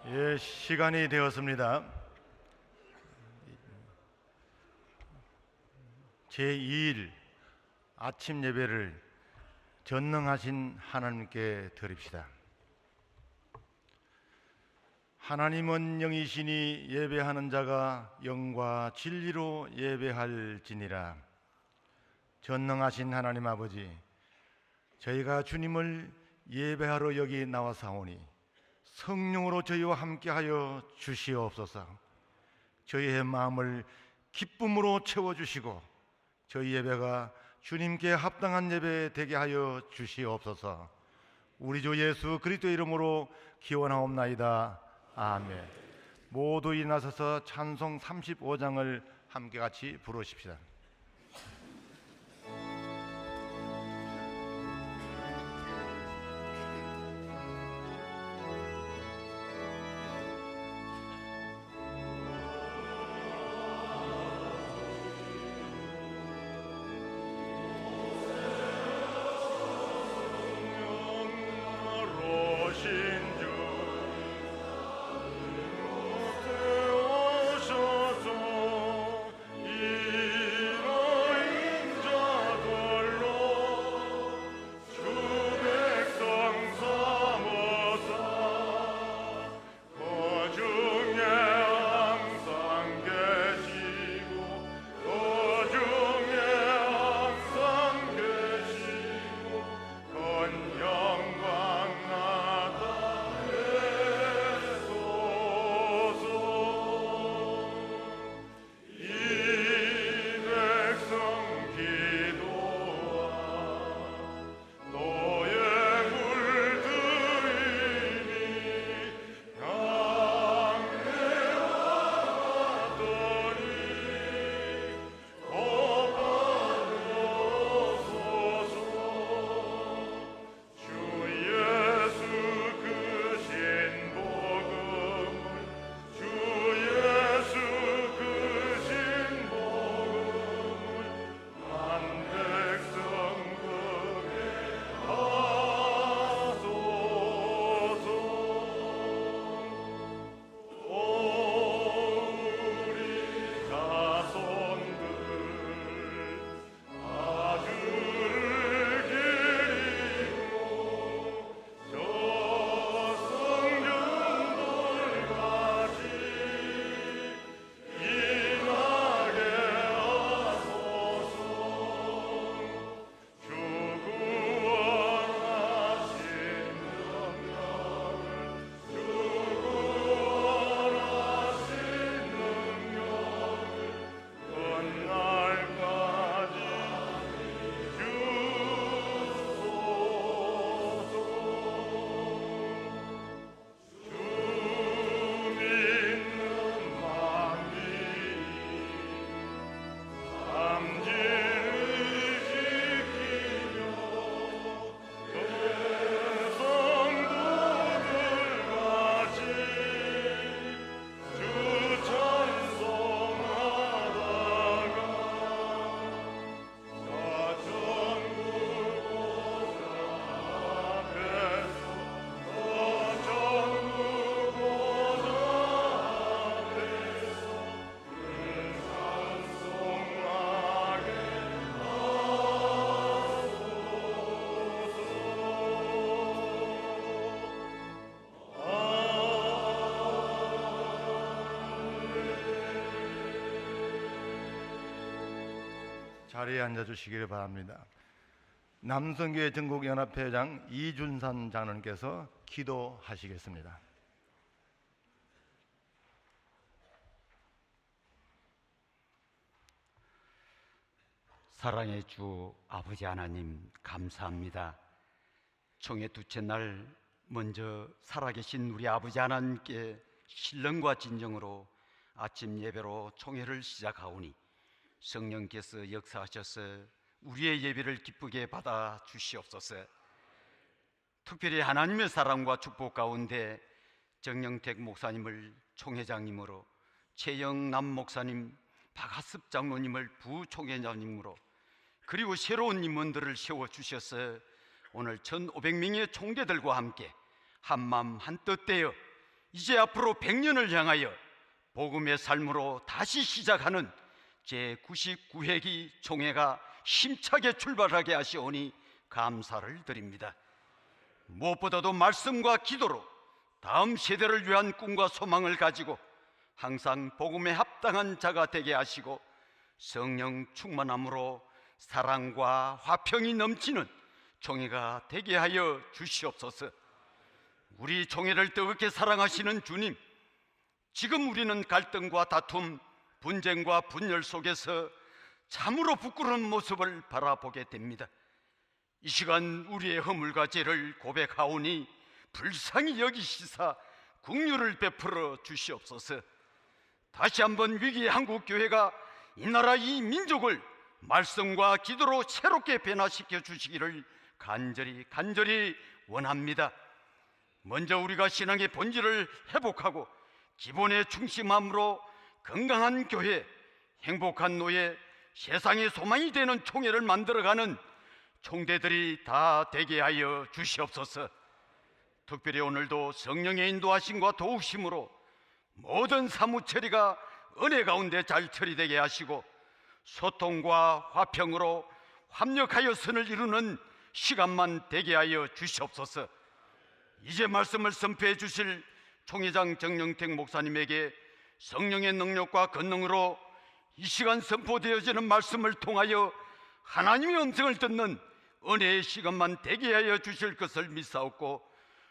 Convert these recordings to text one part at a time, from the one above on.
예, 시간이 되었습니다. 제2일 아침 예배를 전능하신 하나님께 드립시다. 하나님은 영이시니 예배하는 자가 영과 진리로 예배할지니라. 전능하신 하나님 아버지, 저희가 주님을 예배하러 여기 나와사오니 성령으로 저희와 함께하여 주시옵소서. 저희의 마음을 기쁨으로 채워주시고 저희 예배가 주님께 합당한 예배 되게 하여 주시옵소서. 우리 주 예수 그리스도의 이름으로 기원하옵나이다. 아멘. 모두 일어나서서 찬송 35장을 함께 같이 부르십시다. 자리에 앉아주시기를 바랍니다. 남성교회 전국연합회장 이준산 장로님께서 기도하시겠습니다. 사랑의 주 아버지 하나님, 감사합니다. 총회 두째 날 먼저 살아계신 우리 아버지 하나님께 신령과 진정으로 아침 예배로 총회를 시작하오니 성령께서 역사하셔서 우리의 예배를 기쁘게 받아 주시옵소서. 특별히 하나님의 사랑과 축복 가운데 정영택 목사님을 총회장님으로, 최영남 목사님, 박하습 장로님을 부총회장님으로, 그리고 새로운 임원들을 세워주셔서 오늘 1,500명의 총대들과 함께 한마음 한뜻 되어 이제 앞으로 100년을 향하여 복음의 삶으로 다시 시작하는 제99회기 총회가 힘차게 출발하게 하시오니 감사를 드립니다. 무엇보다도 말씀과 기도로 다음 세대를 위한 꿈과 소망을 가지고 항상 복음에 합당한 자가 되게 하시고 성령 충만함으로 사랑과 화평이 넘치는 총회가 되게 하여 주시옵소서. 우리 총회를 뜨겁게 사랑하시는 주님, 지금 우리는 갈등과 다툼, 분쟁과 분열 속에서 참으로 부끄러운 모습을 바라보게 됩니다. 이 시간 우리의 허물과 죄를 고백하오니 불쌍히 여기시사 긍휼을 베풀어 주시옵소서. 다시 한번 위기의 한국교회가 이 나라 이 민족을 말씀과 기도로 새롭게 변화시켜 주시기를 간절히 원합니다. 먼저 우리가 신앙의 본질을 회복하고 기본에 충심함으로 건강한 교회, 행복한 노예, 세상의 소망이 되는 총회를 만들어가는 총대들이 다 되게 하여 주시옵소서. 특별히 오늘도 성령의 인도하심과 도우심으로 모든 사무처리가 은혜 가운데 잘 처리되게 하시고 소통과 화평으로 합력하여 선을 이루는 시간만 되게 하여 주시옵소서. 이제 말씀을 선포해 주실 총회장 정영택 목사님에게 성령의 능력과 권능으로 이 시간 선포되어지는 말씀을 통하여 하나님의 음성을 듣는 은혜의 시간만 되게 하여 주실 것을 믿사옵고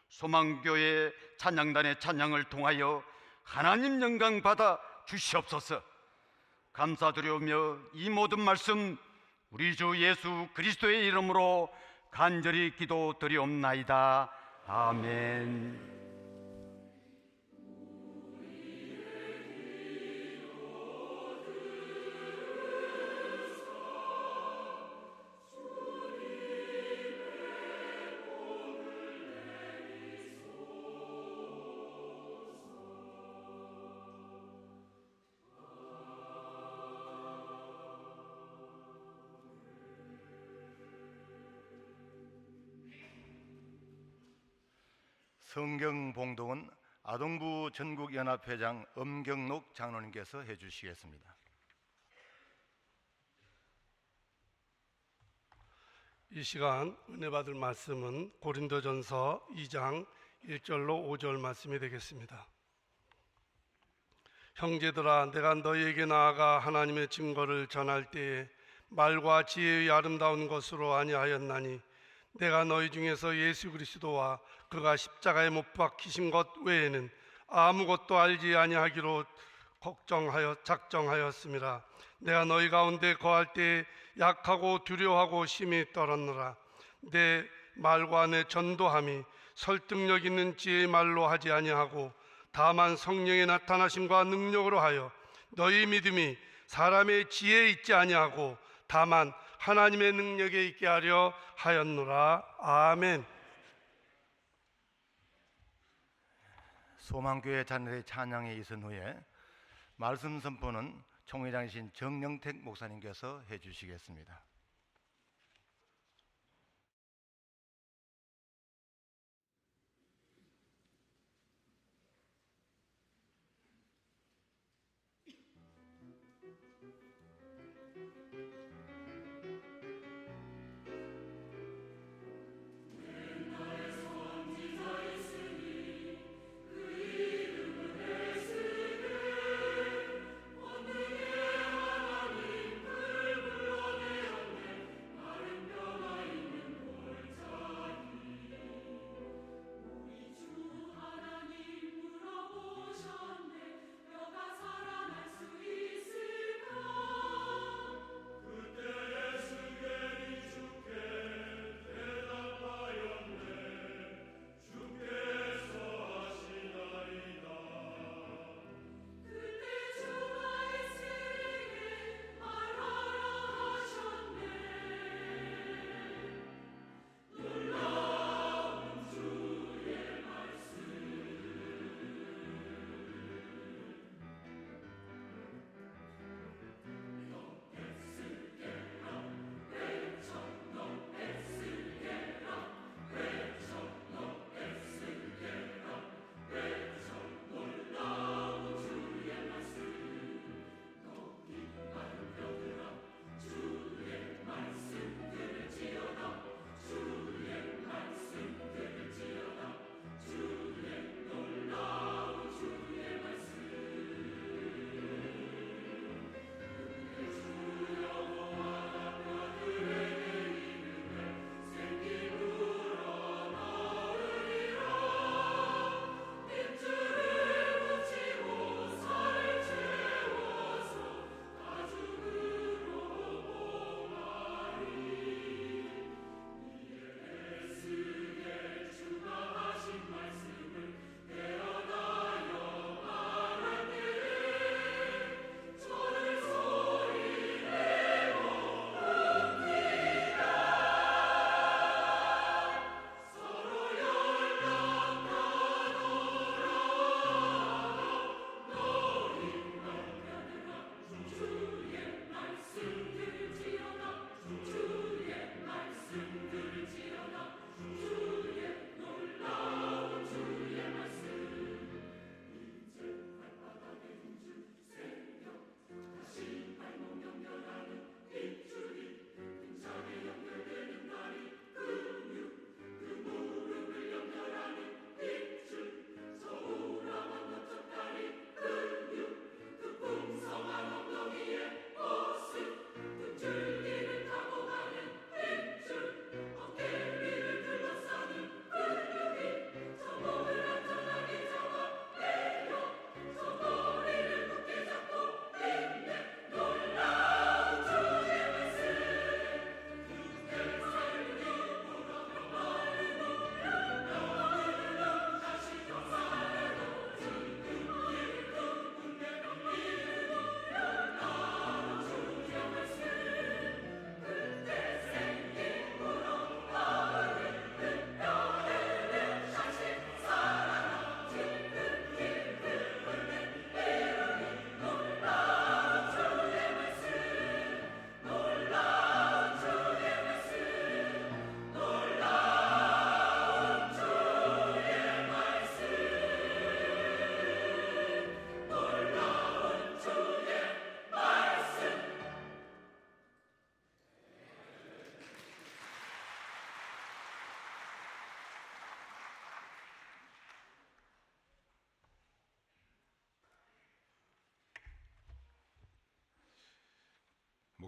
소망교회 찬양단의 찬양을 통하여 하나님 영광 받아 주시옵소서. 감사드리오며 이 모든 말씀 우리 주 예수 그리스도의 이름으로 간절히 기도드리옵나이다. 아멘. 성경 봉독은 아동부 전국연합회장 엄경록 장로님께서 해주시겠습니다. 이 시간 은혜 받을 말씀은 고린도전서 2장 1절로 5절 말씀이 되겠습니다. 형제들아, 내가 너희에게 나아가 하나님의 증거를 전할 때에 말과 지혜의 아름다운 것으로 아니하였나니 내가 너희 중에서 예수 그리스도와 그가 십자가에 못 박히신 것 외에는 아무것도 알지 아니하기로 작정하였음이라. 내가 너희 가운데 거할 때에 약하고 두려워하고 심히 떨었노라. 내 말과 내 전도함이 설득력 있는 지혜의 말로 하지 아니하고 다만 성령의 나타나심과 능력으로 하여 너희 믿음이 사람의 지혜에 있지 아니하고 다만 하나님의 능력에 있게 하려 하였노라. 아멘. 소망교회 자녀의 찬양에 이선 후에 말씀 선포는 총회장이신 정영택 목사님께서 해주시겠습니다.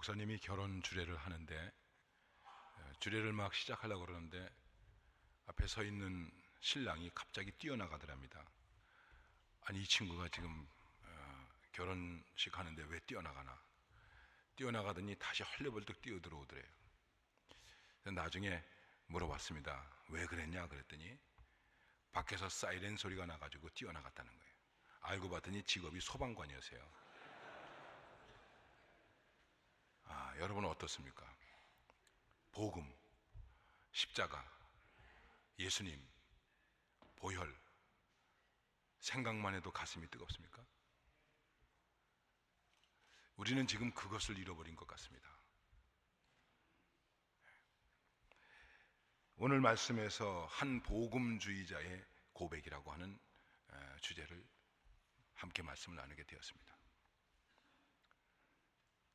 목사님이 결혼 주례를 하는데 주례를 막 시작하려고 그러는데 앞에 서 있는 신랑이 갑자기 뛰어나가더랍니다. 아니 이 친구가 지금 결혼식 하는데 왜 뛰어나가나? 뛰어나가더니 다시 헐레벌떡 뛰어들어오더래요. 나중에 물어봤습니다. 왜 그랬냐 그랬더니 밖에서 사이렌 소리가 나가지고 뛰어나갔다는 거예요. 알고 봤더니 직업이 소방관이었어요. 여러분은 어떻습니까? 복음, 십자가, 예수님, 보혈, 생각만 해도 가슴이 뜨겁습니까? 우리는 지금 그것을 잃어버린 것 같습니다. 오늘 말씀에서 한 복음주의자의 고백이라고 하는 주제를 함께 말씀을 나누게 되었습니다.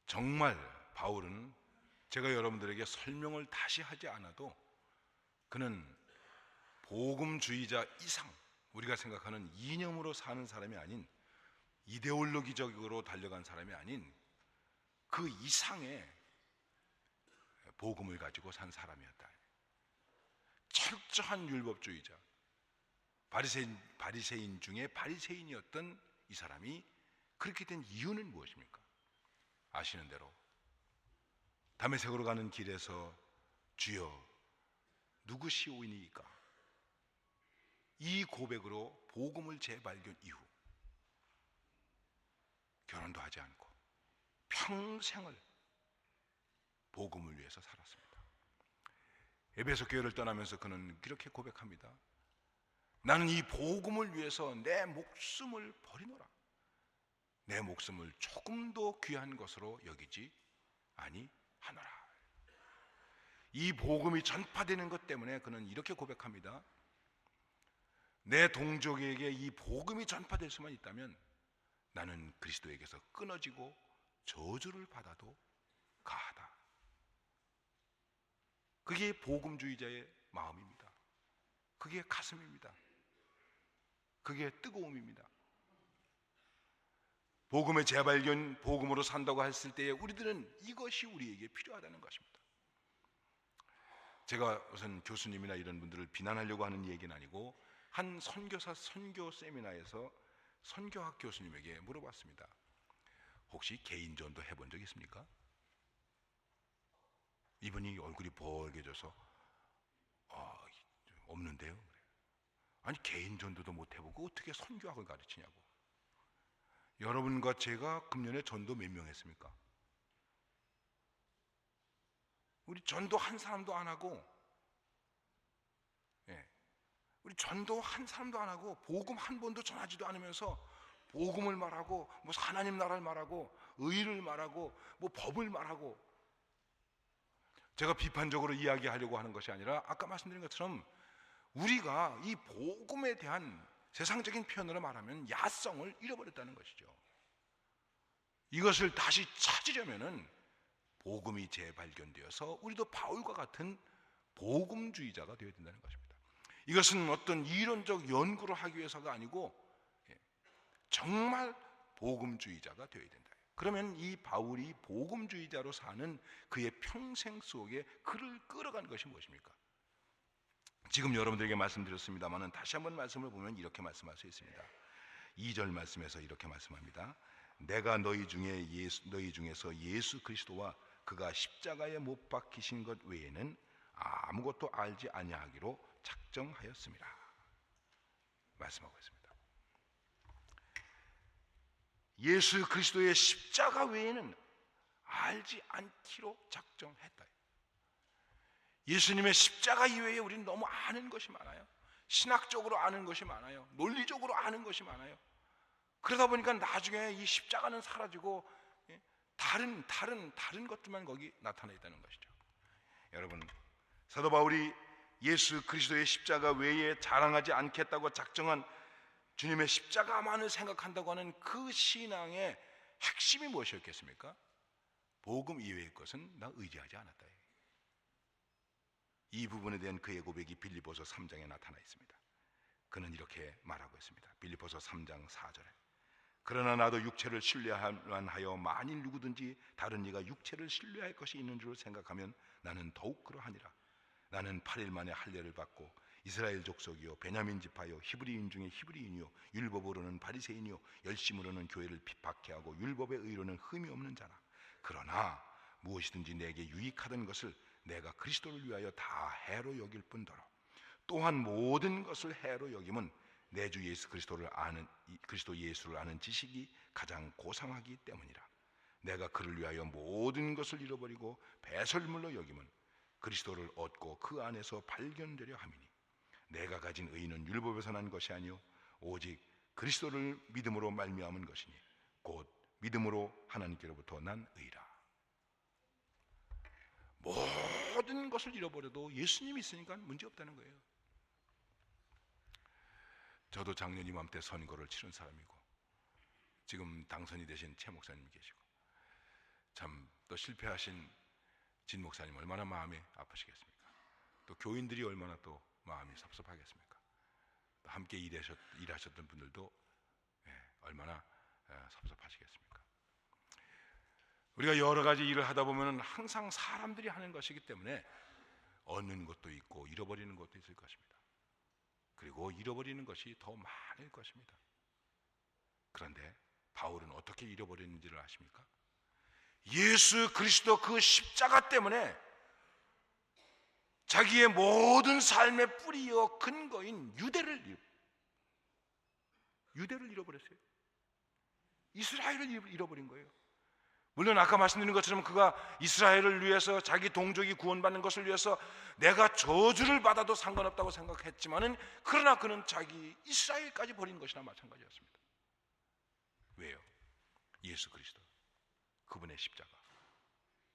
정말 바울은 제가 여러분들에게 설명을 다시 하지 않아도 그는 복음주의자 이상, 우리가 생각하는 이념으로 사는 사람이 아닌, 이데올로기적으로 달려간 사람이 아닌 그 이상의 복음을 가지고 산 사람이었다. 철저한 율법주의자, 바리새인 중에 바리새인이었던 이 사람이 그렇게 된 이유는 무엇입니까? 아시는 대로 다메섹으로 가는 길에서 주여 누구시오이니까, 이 고백으로 복음을 재발견 이후 결혼도 하지 않고 평생을 복음을 위해서 살았습니다. 에베소 교회를 떠나면서 그는 이렇게 고백합니다. 나는 이 복음을 위해서 내 목숨을 버리노라. 내 목숨을 조금도 귀한 것으로 여기지 아니하노라. 이 복음이 전파되는 것 때문에 그는 이렇게 고백합니다. 내 동족에게 이 복음이 전파될 수만 있다면 나는 그리스도에게서 끊어지고 저주를 받아도 가하다. 그게 복음주의자의 마음입니다. 그게 가슴입니다. 그게 뜨거움입니다. 복음의 재발견, 복음으로 산다고 했을 때에 우리들은 이것이 우리에게 필요하다는 것입니다. 제가 우선 교수님이나 이런 분들을 비난하려고 하는 얘기는 아니고, 한 선교사 선교 세미나에서 선교학 교수님에게 물어봤습니다. 혹시 개인 전도 해본 적 있습니까? 이분이 얼굴이 벌개져서 없는데요. 아니 개인 전도도 못 해보고 어떻게 선교학을 가르치냐고. 여러분과 제가 금년에 전도 몇 명 했습니까? 우리 전도 한 사람도 안 하고, 우리 전도 한 사람도 안 하고, 복음 한 번도 전하지도 않으면서 복음을 말하고, 뭐 하나님 나라를 말하고, 의를 말하고, 뭐 법을 말하고. 제가 비판적으로 이야기하려고 하는 것이 아니라 아까 말씀드린 것처럼 우리가 이 복음에 대한 세상적인 표현으로 말하면 야성을 잃어버렸다는 것이죠. 이것을 다시 찾으려면은 복음이 재발견되어서 우리도 바울과 같은 복음주의자가 되어야 된다는 것입니다. 이것은 어떤 이론적 연구를 하기 위해서가 아니고 정말 복음주의자가 되어야 된다. 그러면 이 바울이 복음주의자로 사는 그의 평생 속에 그를 끌어간 것이 무엇입니까? 지금 여러분들에게 말씀드렸습니다만 다시 한번 말씀을 보면 이렇게 말씀할 수 있습니다. 2절 말씀에서 이렇게 말씀합니다. 내가 너희 중에서 예수 그리스도와 그가 십자가에 못 박히신 것 외에는 아무것도 알지 아니하기로 작정하였습니다. 말씀하고 있습니다. 예수 그리스도의 십자가 외에는 알지 않기로 작정했다. 예수님의 십자가 이외에 우리는 너무 아는 것이 많아요. 신학적으로 아는 것이 많아요. 논리적으로 아는 것이 많아요. 그러다 보니까 나중에 이 십자가는 사라지고 다른 것들만 거기 나타나 있다는 것이죠. 여러분, 사도 바울이 예수 그리스도의 십자가 외에 자랑하지 않겠다고 작정한 주님의 십자가만을 생각한다고 하는 그 신앙의 핵심이 무엇이었겠습니까? 복음 이외의 것은 나 의지하지 않았다. 이 부분에 대한 그의 고백이 빌립보서 3장에 나타나 있습니다. 그는 이렇게 말하고 있습니다. 빌립보서 3장 4절에 그러나 나도 육체를 신뢰할 하여 만일 누구든지 다른 이가 육체를 신뢰할 것이 있는 줄 생각하면 나는 더욱 그러하니라. 나는 8일 만에 할례를 받고 이스라엘 족속이요 베냐민 지파요 히브리인 중에 히브리인이요 율법으로는 바리새인이요 열심으로는 교회를 핍박해 하고 율법의 의로는 흠이 없는 자라. 그러나 무엇이든지 내게 유익하던 것을 내가 그리스도를 위하여 다 해로 여길 뿐더러 또한 모든 것을 해로 여김은 내 주 예수 그리스도를 아는 그리스도 예수를 아는 지식이 가장 고상하기 때문이라. 내가 그를 위하여 모든 것을 잃어버리고 배설물로 여김은 그리스도를 얻고 그 안에서 발견되려 함이니 내가 가진 의는 율법에서 난 것이 아니요 오직 그리스도를 믿음으로 말미암은 것이니 곧 믿음으로 하나님께로부터 난 의라. 모든 것을 잃어버려도 예수님이 있으니까 문제 없다는 거예요. 저도 작년 이맘때 선거를 치른 사람이고 지금 당선이 되신 최 목사님이 계시고 참 또 실패하신 진 목사님 얼마나 마음이 아프시겠습니까? 또 교인들이 얼마나 또 마음이 섭섭하겠습니까? 또 함께 일하셨던 분들도 얼마나 섭섭하시겠습니까? 우리가 여러 가지 일을 하다 보면 항상 사람들이 하는 것이기 때문에 얻는 것도 있고 잃어버리는 것도 있을 것입니다. 그리고 잃어버리는 것이 더 많을 것입니다. 그런데 바울은 어떻게 잃어버렸는지를 아십니까? 예수 그리스도 그 십자가 때문에 자기의 모든 삶의 뿌리요 근거인 유대를 잃어버렸어요. 이스라엘을 잃어버린 거예요. 물론 아까 말씀드린 것처럼 그가 이스라엘을 위해서 자기 동족이 구원받는 것을 위해서 내가 저주를 받아도 상관없다고 생각했지만은 그러나 그는 자기 이스라엘까지 버린 것이나 마찬가지였습니다. 왜요? 예수 그리스도 그분의 십자가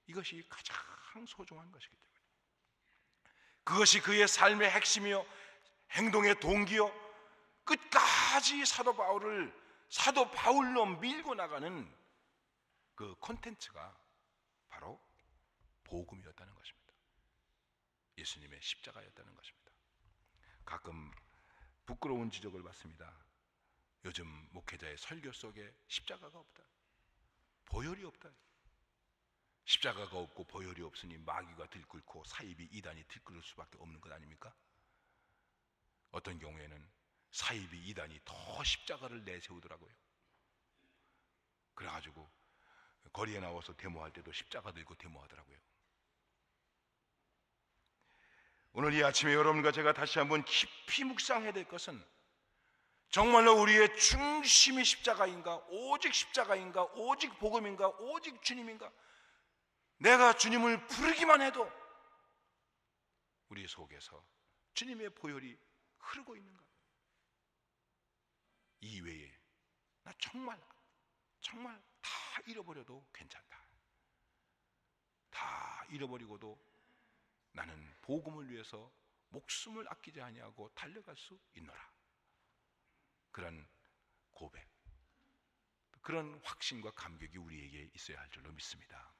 이것이 가장 소중한 것이기 때문에 그것이 그의 삶의 핵심이요 행동의 동기요 끝까지 사도 바울로 밀고 나가는 그 콘텐츠가 바로 복음이었다는 것입니다. 예수님의 십자가였다는 것입니다. 가끔 부끄러운 지적을 받습니다. 요즘 목회자의 설교 속에 십자가가 없다, 보혈이 없다. 십자가가 없고 보혈이 없으니 마귀가 들끓고 사이비 이단이 들끓을 수밖에 없는 것 아닙니까? 어떤 경우에는 사이비 이단이 더 십자가를 내세우더라고요. 그래가지고 거리에 나와서 데모할 때도 십자가 들고 데모하더라고요. 오늘 이 아침에 여러분과 제가 다시 한번 깊이 묵상해야 될 것은 정말로 우리의 중심이 십자가인가, 오직 십자가인가, 오직 복음인가, 오직 주님인가, 내가 주님을 부르기만 해도 우리 속에서 주님의 보혈이 흐르고 있는가? 이 외에 나 정말 다 잃어버려도 괜찮다. 다 잃어버리고도 나는 복음을 위해서 목숨을 아끼지 아니하고 달려갈 수 있노라. 그런 고백, 그런 확신과 감격이 우리에게 있어야 할 줄로 믿습니다.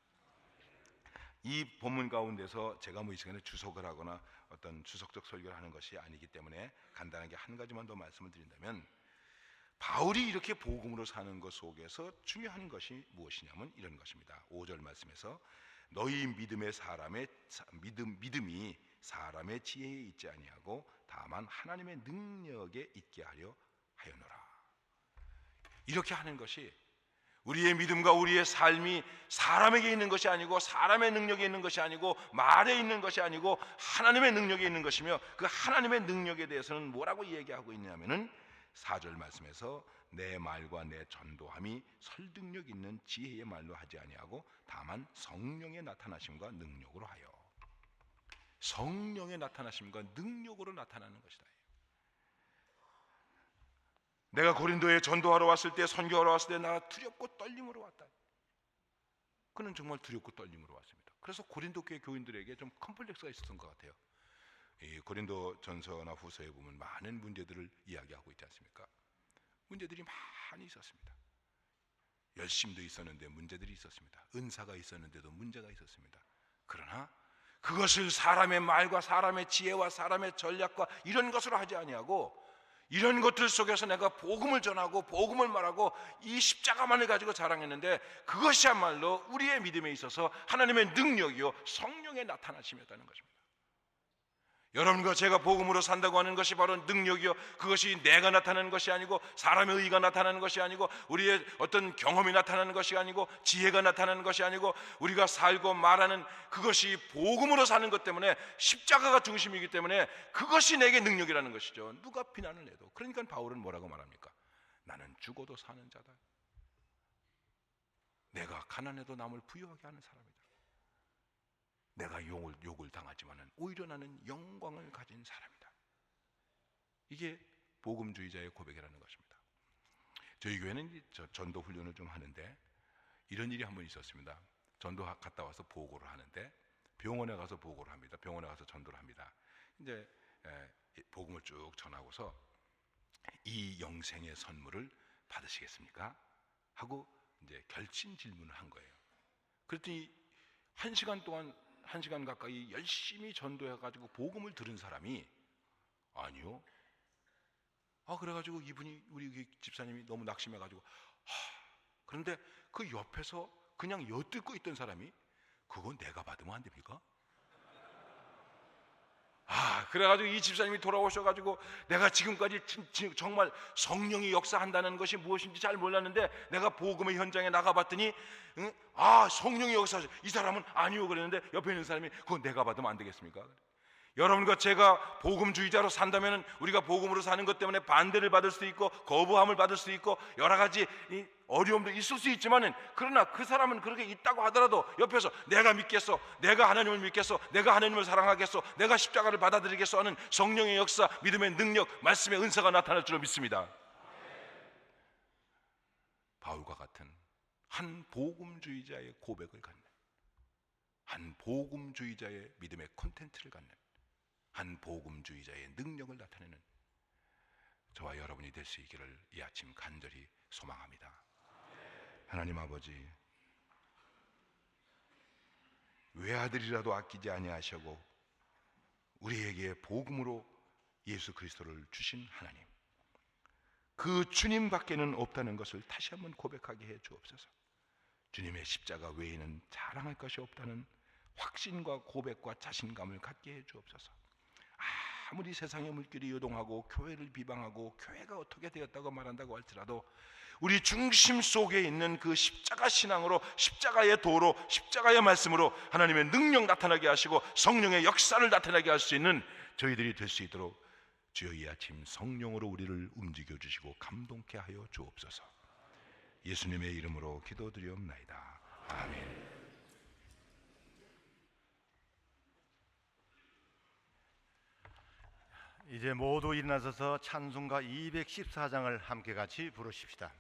이 본문 가운데서 제가 이 시간에 주석을 하거나 어떤 주석적 설교를 하는 것이 아니기 때문에 간단하게 한 가지만 더 말씀을 드린다면, 바울이 이렇게 복음으로 사는 것 속에서 중요한 것이 무엇이냐면 이런 것입니다. 5절 말씀에서 너희 믿음이 사람의 지혜에 있지 아니하고 다만 하나님의 능력에 있게 하려 하였노라. 이렇게 하는 것이 우리의 믿음과 우리의 삶이 사람에게 있는 것이 아니고, 사람의 능력에 있는 것이 아니고, 말에 있는 것이 아니고 하나님의 능력에 있는 것이며, 그 하나님의 능력에 대해서는 뭐라고 얘기하고 있냐면은 4절 말씀에서 내 말과 내 전도함이 설득력 있는 지혜의 말로 하지 아니하고 다만 성령의 나타나심과 능력으로 하여. 성령의 나타나심과 능력으로 나타나는 것이다. 내가 고린도에 전도하러 왔을 때, 선교하러 왔을 때 나 두렵고 떨림으로 왔다. 그는 정말 두렵고 떨림으로 왔습니다. 그래서 고린도 교회 교인들에게 좀 컴플렉스가 있었던 것 같아요. 이 고린도 전서나 후서에 보면 많은 문제들을 이야기하고 있지 않습니까? 문제들이 많이 있었습니다. 열심도 있었는데 문제들이 있었습니다. 은사가 있었는데도 문제가 있었습니다. 그러나 그것을 사람의 말과 사람의 지혜와 사람의 전략과 이런 것으로 하지 아니하고 이런 것들 속에서 내가 복음을 전하고 복음을 말하고 이 십자가만을 가지고 자랑했는데 그것이야말로 우리의 믿음에 있어서 하나님의 능력이요 성령의 나타나심이었다는 것입니다. 여러분과 제가 복음으로 산다고 하는 것이 바로 능력이요, 그것이 내가 나타나는 것이 아니고 사람의 의가 나타나는 것이 아니고 우리의 어떤 경험이 나타나는 것이 아니고 지혜가 나타나는 것이 아니고 우리가 살고 말하는 그것이 복음으로 사는 것 때문에 십자가가 중심이기 때문에 그것이 내게 능력이라는 것이죠. 누가 비난을 해도. 그러니까 바울은 뭐라고 말합니까? 나는 죽어도 사는 자다. 내가 가난해도 남을 부유하게 하는 사람이다. 내가 욕을 당하지만은 오히려 나는 영광을 가진 사람이다. 이게 복음주의자의 고백이라는 것입니다. 저희 교회는 전도 훈련을 좀 하는데 이런 일이 한 번 있었습니다. 전도 갔다 와서 보고를 하는데 병원에 가서 보고를 합니다. 병원에 가서 전도를 합니다. 이제 복음을 쭉 전하고서 이 영생의 선물을 받으시겠습니까? 하고 이제 결심 질문을 한 거예요. 그랬더니 1시간 동안 1시간 가까이 열심히 전도해가지고 복음을 들은 사람이 아니요. 그래가지고 이분이 우리 집사님이 너무 낙심해가지고 그런데 그 옆에서 그냥 엿듣고 있던 사람이 그건 내가 받으면 안 됩니까? 그래가지고 이 집사님이 돌아오셔가지고 내가 지금까지 정말 성령이 역사한다는 것이 무엇인지 잘 몰랐는데 내가 복음의 현장에 나가봤더니 성령이 역사하셔. 이 사람은 아니요 그랬는데 옆에 있는 사람이 그건 내가 받으면 안 되겠습니까? 여러분과 제가 복음주의자로 산다면 우리가 복음으로 사는 것 때문에 반대를 받을 수 있고 거부함을 받을 수 있고 여러 가지 어려움도 있을 수 있지만은 그러나 그 사람은 그렇게 있다고 하더라도 옆에서 내가 믿겠어, 내가 하나님을 믿겠어, 내가 하나님을 사랑하겠어, 내가 십자가를 받아들이겠어 하는 성령의 역사, 믿음의 능력, 말씀의 은사가 나타날 줄로 믿습니다. 바울과 같은 한 복음주의자의 고백을 갖는, 한 복음주의자의 믿음의 콘텐츠를 갖는, 한 복음주의자의 능력을 나타내는 저와 여러분이 될 수 있기를 이 아침 간절히 소망합니다. 하나님 아버지, 외아들이라도 아끼지 아니하시고 우리에게 복음으로 예수 그리스도를 주신 하나님, 그 주님 밖에는 없다는 것을 다시 한번 고백하게 해 주옵소서. 주님의 십자가 외에는 자랑할 것이 없다는 확신과 고백과 자신감을 갖게 해 주옵소서. 아무리 세상의 물길이 요동하고 교회를 비방하고 교회가 어떻게 되었다고 말한다고 할지라도 우리 중심 속에 있는 그 십자가 신앙으로, 십자가의 도로, 십자가의 말씀으로 하나님의 능력 나타나게 하시고 성령의 역사를 나타나게 할 수 있는 저희들이 될 수 있도록 주여 이 아침 성령으로 우리를 움직여 주시고 감동케 하여 주옵소서. 예수님의 이름으로 기도드리옵나이다. 아멘. 이제 모두 일어나셔서 찬송가 214장을 함께 같이 부르십시다.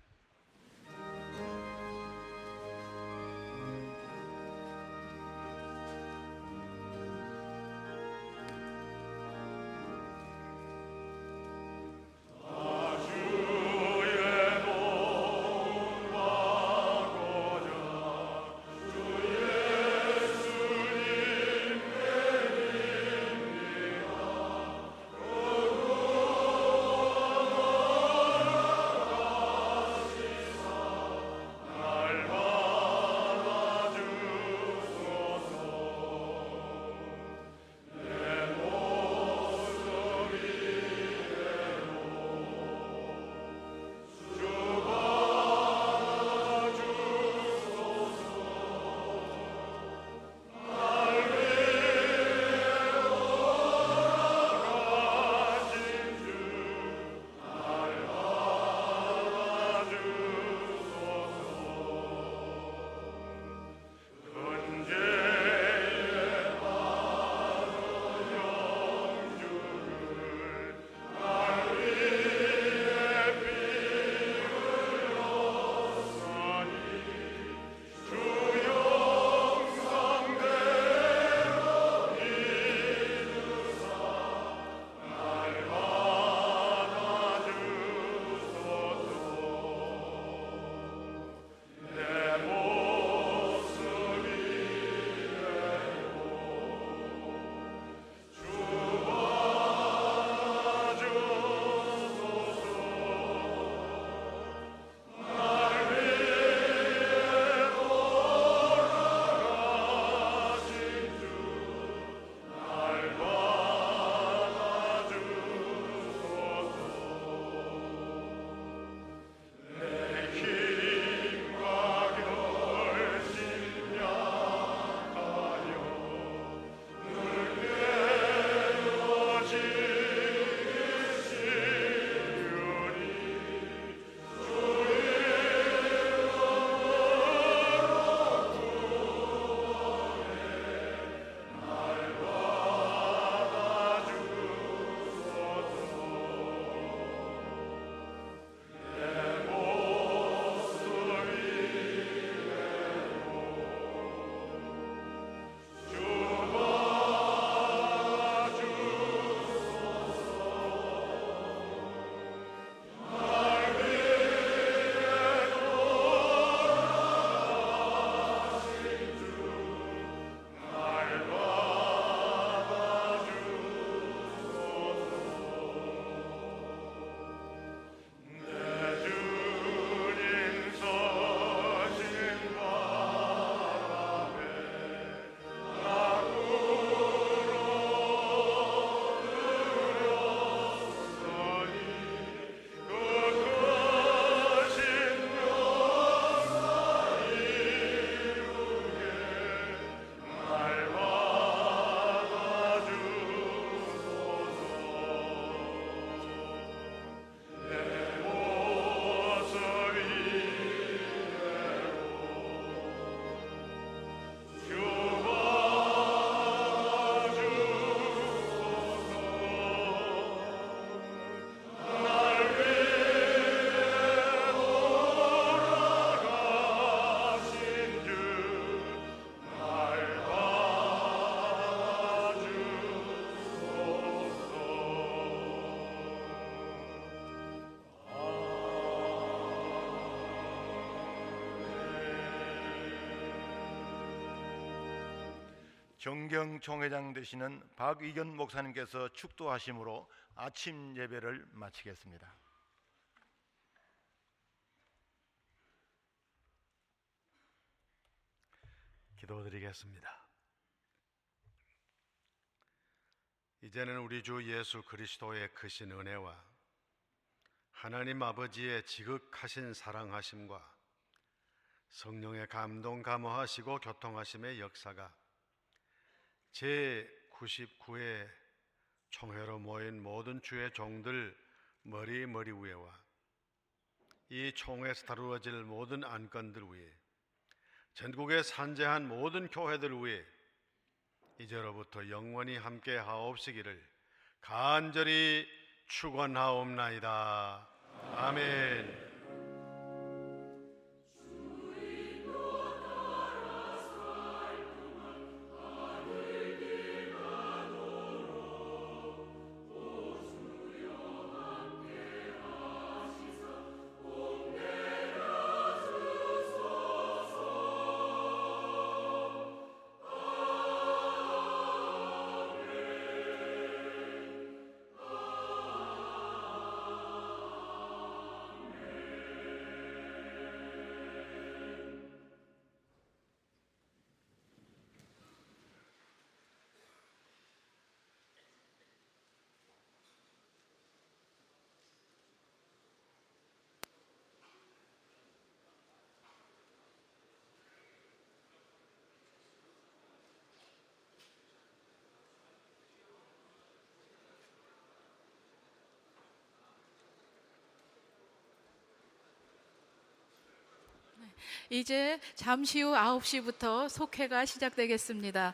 정경 총회장 되시는 박의견 목사님께서 축도하심으로 아침 예배를 마치겠습니다. 기도드리겠습니다. 이제는 우리 주 예수 그리스도의 크신 은혜와 하나님 아버지의 지극하신 사랑하심과 성령의 감동 감화하시고 교통하심의 역사가 제99회 총회로 모인 모든 주의 종들 머리 위에와 이 총회에서 다루어질 모든 안건들 위에 전국에 산재한 모든 교회들 위에 이제로부터 영원히 함께 하옵시기를 간절히 축원하옵나이다. 아멘. 이제 잠시 후 9시부터 속회가 시작되겠습니다.